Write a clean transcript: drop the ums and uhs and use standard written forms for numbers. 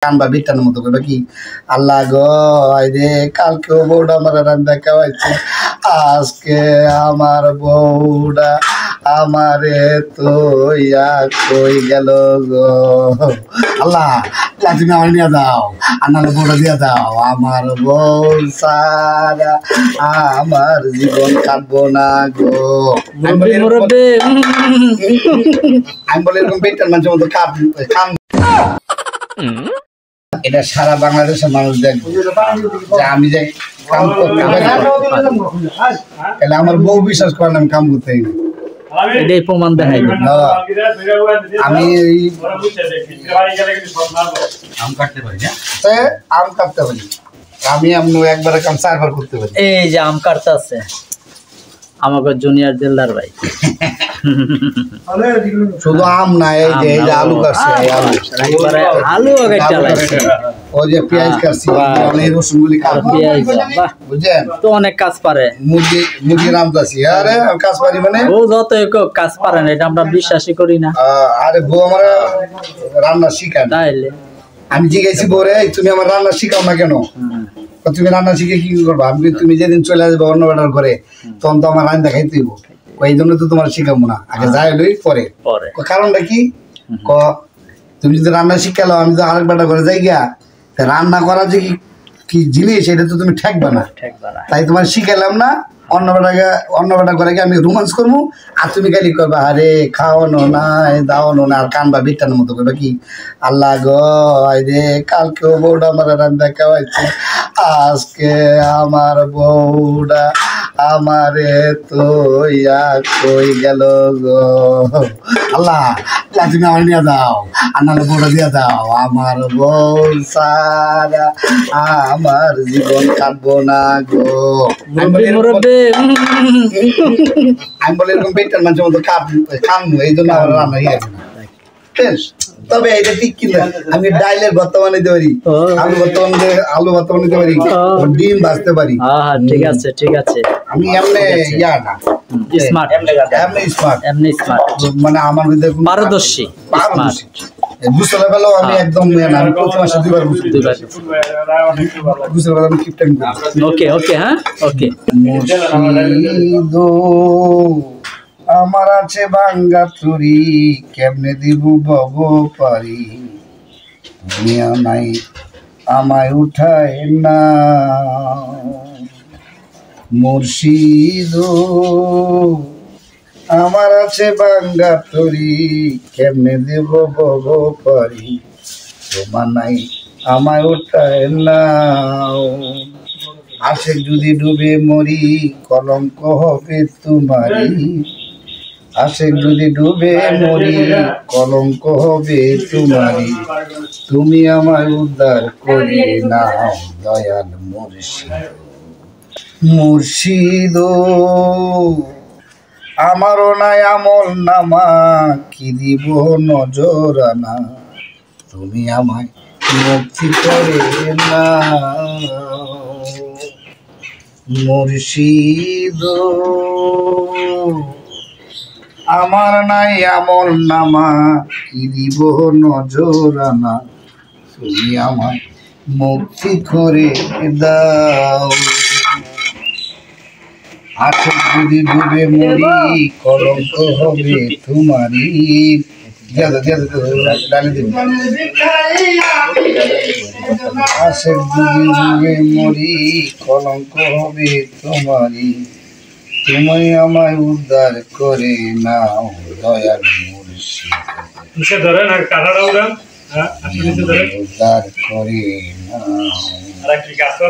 কানবা বিটানোর মতো করবে কি আল্লাহ গো রে কালকেও বউটা আমার রান্না খাওয়াইছে আজকে আমার বউটা আমারে তো কই গেল গো আল্লাহ তুমি আমার নিয়ে দাও আন্নার বউটা দিয়ে দাও আমার বউ সারা আমার জীবন কাটবো না গো আমি বলে এরকম বেটার মানুষের মতো কান এটা সারা বাংলাদেশের মানুষ দেখবে যে আমি যে কাম করতে তাহলে আমার বউ বিশ্বাস করেন আমি কাম করতে এটাই প্রমাণ দেখাই আমি আম কাটতে পারি না আম কাটতে পারি আমি এমন একবারে কাম চারবার করতে পারি এই যে আম কাটতে আছে আমাকে জুনিয়র দিলদার ভাই শুধু আম না এই যে আলু কাটছে আলু আগে চালাইছে ও যে পেঁয়াজ কাটছি অনেক রসুন গুলি কাটছি বুঝছেন তো অনেক কাজ পারে মুরগি রামদাসি আরে কাজ পারি মানে ও যত কাজ পারে না এটা আমরা বিশ্বাসই করি না আরে বউ আমার রান্না শিখায় তাইলে আমি জিজ্ঞাসি বরে তুমি আমার রান্না শিখাও না কেন তুমি রান্না শিখে কি করবো আমি তুমি যেদিন চলে আসবে অন্য বেটার করে তখন তো আমার রান্না খাইতে দিব এই জন্য তো তোমার শিখাবো না আগে যাই লই পরে কারণটা কি তুমি যদি রান্না শিখালো আমি তো আরেক বেটা করে যাই গিয়া রান্না করা যে কি জিনিস এটা তো তুমি ঠেকবা না তাই তোমার শিখালাম না অন্য বেটা করে গিয়ে আমি রোমান্স করবো আর তুমি খালি করবা আরে খাওয়ানো নাই দাওয়ানো না আর কানবা বিটানোর মতো করবে কি আল্লাহ গো রে কালকেও বউটা আমার রান্না খাওয়াইছে আজকে আমার বউটা আমারে তো কই গেল গো আল্লাহ তুমি আমার নিয়ে দাও আন্নার বউটা দিয়ে দাও আমার বউ সারা আমার জীবন কাটবো না গো আমি বলে এরকম বেটার মানুষের মতো কানবো এই জন্য আমার রান্না ইয়ে তবে এটা ঠিক কিনা আমি ডাইলের ভর্তা বানাইতে পারি আলু ভর্তা বানাইতে পারি ডিম ভাজতে পারি ঠিক আছে ঠিক আছে আমি এমনি ইয়া না স্মার্ট এমনি স্মার্ট মানে আমার ভিতরে পারদর্শী বুঝতে পারলেও আমি একদম আমি প্রতি মাসে দুইবার বুঝতে পারলাম কিপটাইম ওকে ওকে হ্যাঁ ওকে আমার আছে ভাঙ্গা চুরি কেমনে দিব বব পারি দুনিয়া নাই আমায় উঠায় না মুর্শিদ আমার আছে ভাঙ্গা চুরি কেমনে দিব বব পারি তোমার নাই আমায় উঠায় না আশে যদি ডুবে মরি কলঙ্ক হবে তোমারি আশে যদি ডুবে মরি কলঙ্ক হবে তোমারি তুমি আমায় উদ্ধার করে নাও দয়াল মুর্শিদ মুর্শিদ আমারও নাই আমল নামা কি দিব নজরানা তুমি আমায় মুক্তি করে নাও মুর্শিদ আমার নাই আমল নামা কি দিব নজরানা তুমি আমায় মুক্তি করে দাও আশে যদি ডুবে মরি কলঙ্ক হবে তোমারি আশে যদি ডুবে মরি কলঙ্ক হবে তোমারি তুমি আমায় উদ্ধার করে নাও দয়াল মুর্শিদ উদ্ধার করে নাও।